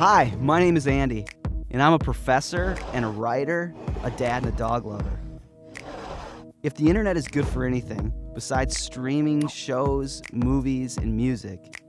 Hi, my name is Andy, and I'm a professor and a writer, a dad, and a dog lover. If the internet is good for anything, besides streaming shows, movies, and music,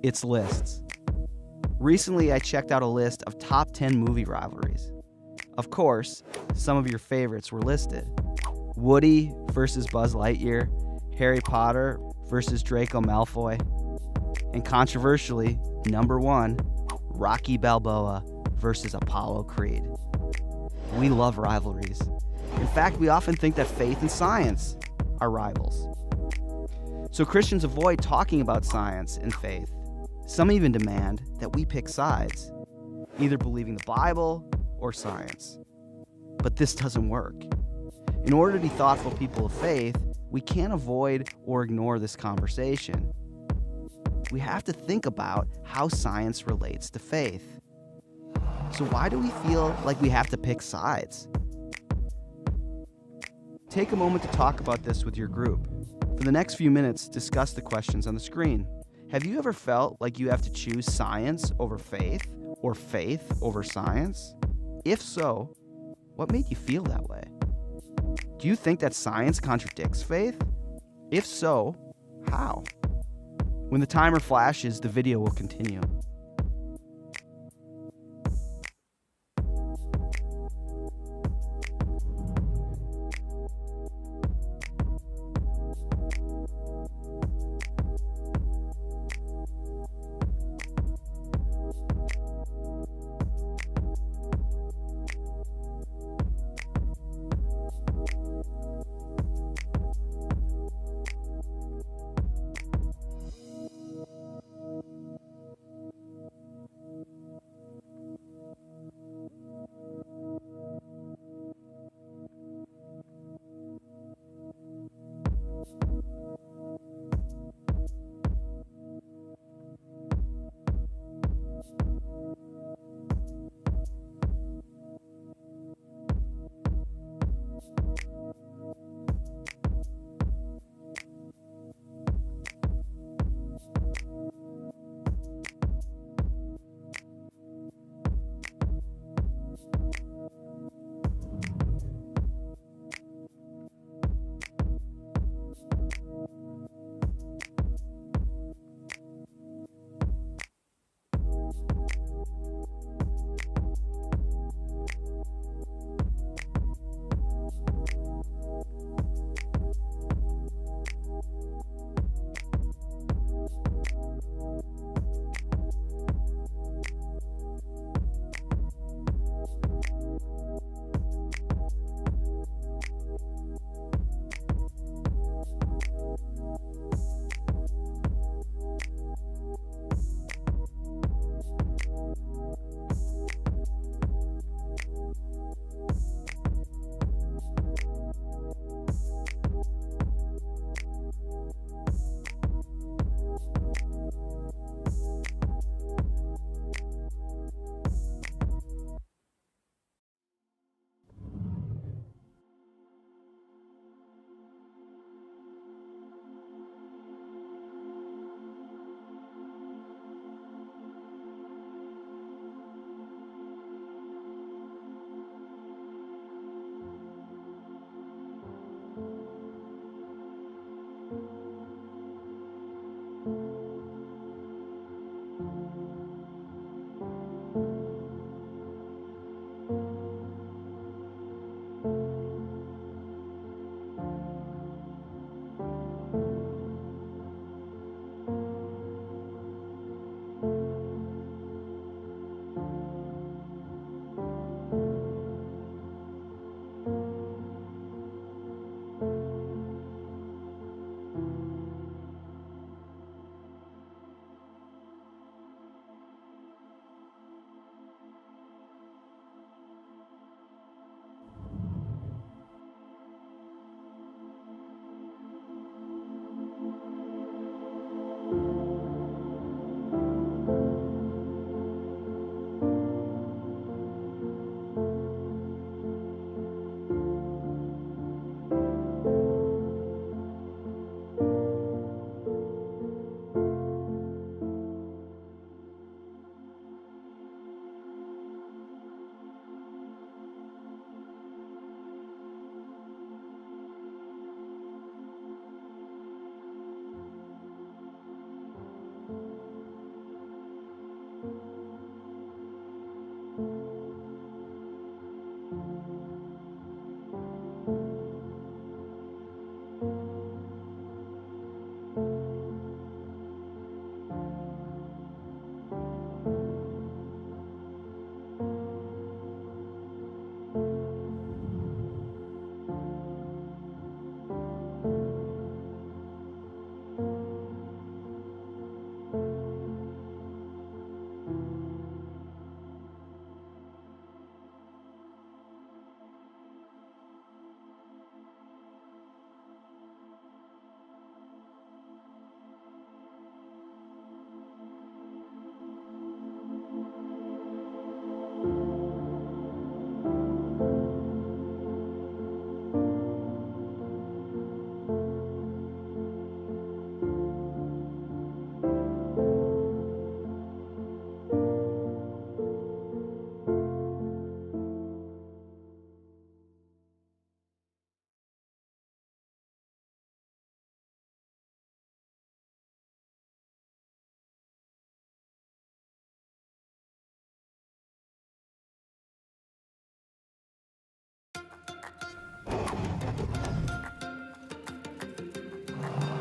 it's lists. Recently, I checked out a list of top 10 movie rivalries. Of course, some of your favorites were listed. Woody versus Buzz Lightyear, Harry Potter versus Draco Malfoy, and controversially, number one, Rocky Balboa versus Apollo Creed. We love rivalries. In fact, we often think that faith and science are rivals. So Christians avoid talking about science and faith. Some even demand that we pick sides, either believing the Bible or science. But this doesn't work. In order to be thoughtful people of faith, we can't avoid or ignore this conversation. We have to think about how science relates to faith. So why do we feel like we have to pick sides? Take a moment to talk about this with your group. For the next few minutes, discuss the questions on the screen. Have you ever felt like you have to choose science over faith or faith over science? If so, what made you feel that way? Do you think that science contradicts faith? If so, how? When the timer flashes, the video will continue.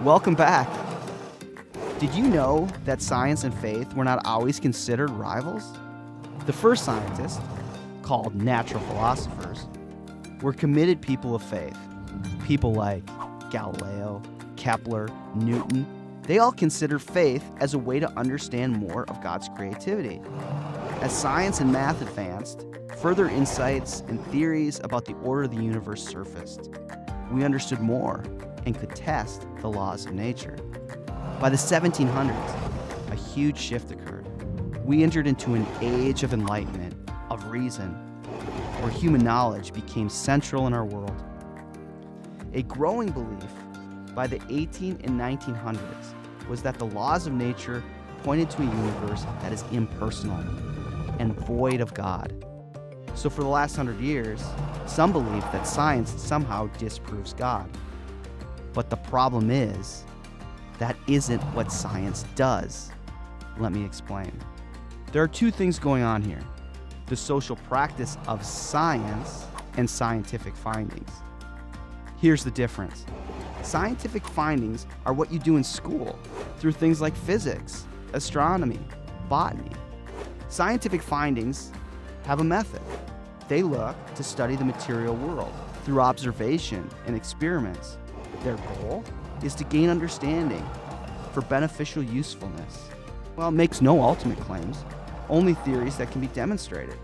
Welcome back. Did you know that science and faith were not always considered rivals? The first scientists, called natural philosophers, were committed people of faith. People like Galileo, Kepler, Newton, they all considered faith as a way to understand more of God's creativity. As science and math advanced, further insights and theories about the order of the universe surfaced. We understood more and could test the laws of nature. By the 1700s, a huge shift occurred. We entered into an age of enlightenment, of reason, where human knowledge became central in our world. A growing belief by the 18 and 1900s was that the laws of nature pointed to a universe that is impersonal and void of God. So for the last 100 years, some believe that science somehow disproves God. But the problem is, that isn't what science does. Let me explain. There are two things going on here: the social practice of science and scientific findings. Here's the difference. Scientific findings are what you do in school through things like physics, astronomy, botany. Scientific findings have a method. They look to study the material world through observation and experiments. Their goal is to gain understanding for beneficial usefulness. Well, it makes no ultimate claims, only theories that can be demonstrated.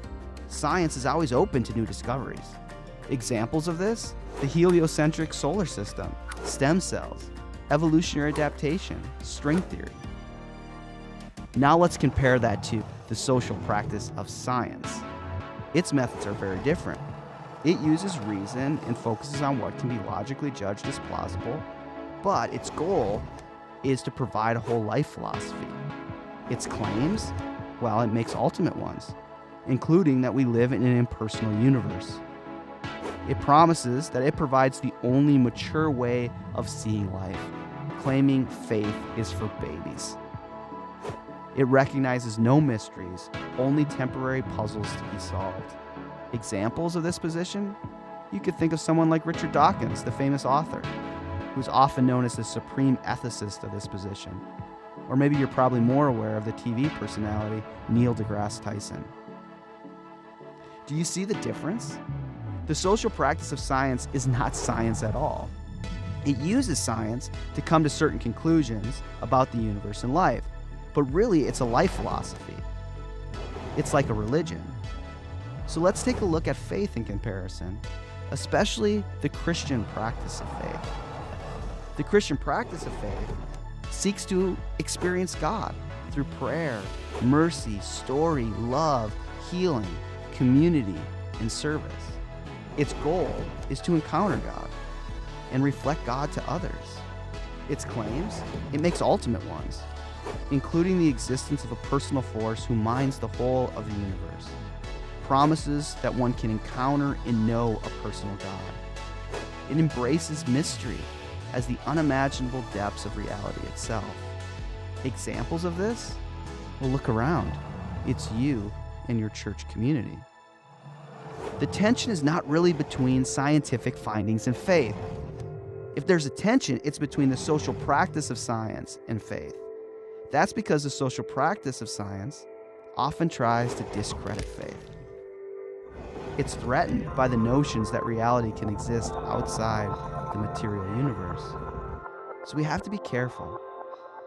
Science is always open to new discoveries. Examples of this: the heliocentric solar system, stem cells, evolutionary adaptation, string theory. Now let's compare that to the social practice of science. Its methods are very different. It uses reason and focuses on what can be logically judged as plausible, but its goal is to provide a whole life philosophy. Its claims, well, it makes ultimate ones, including that we live in an impersonal universe. It promises that it provides the only mature way of seeing life, claiming faith is for babies. It recognizes no mysteries, only temporary puzzles to be solved. Examples of this position? You could think of someone like Richard Dawkins, the famous author, who's often known as the supreme ethicist of this position. Or maybe you're probably more aware of the TV personality Neil deGrasse Tyson. Do you see the difference? The social practice of science is not science at all. It uses science to come to certain conclusions about the universe and life, but really it's a life philosophy. It's like a religion. So let's take a look at faith in comparison, especially the Christian practice of faith. The Christian practice of faith seeks to experience God through prayer, mercy, story, love, healing, community, and service. Its goal is to encounter God and reflect God to others. Its claims, it makes ultimate ones, including the existence of a personal force who minds the whole of the universe. Promises that one can encounter and know a personal God. It embraces mystery as the unimaginable depths of reality itself. Examples of this? Well, look around. It's you and your church community. The tension is not really between scientific findings and faith. If there's a tension, it's between the social practice of science and faith. That's because the social practice of science often tries to discredit faith. It's threatened by the notions that reality can exist outside the material universe. So we have to be careful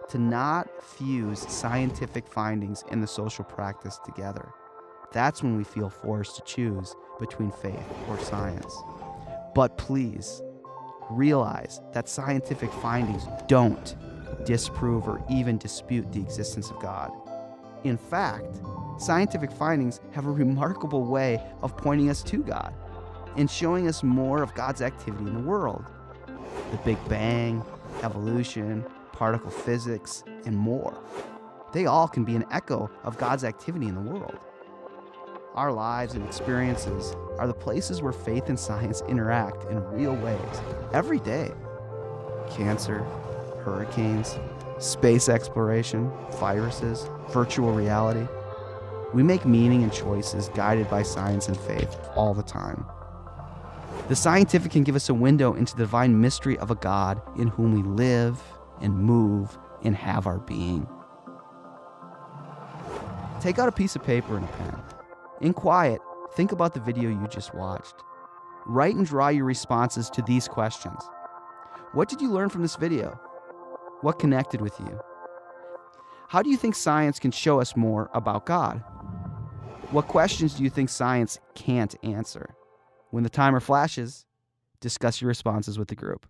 to not fuse scientific findings and the social practice together. That's when we feel forced to choose between faith or science. But please, realize that scientific findings don't disprove or even dispute the existence of God. In fact, scientific findings have a remarkable way of pointing us to God and showing us more of God's activity in the world. The Big Bang, evolution, particle physics, and more. They all can be an echo of God's activity in the world. Our lives and experiences are the places where faith and science interact in real ways every day. Cancer, hurricanes, space exploration, viruses, virtual reality. We make meaning and choices guided by science and faith all the time. The scientific can give us a window into the divine mystery of a God in whom we live and move and have our being. Take out a piece of paper and a pen. In quiet, think about the video you just watched. Write and draw your responses to these questions. What did you learn from this video? What connected with you? How do you think science can show us more about God? What questions do you think science can't answer? When the timer flashes, discuss your responses with the group.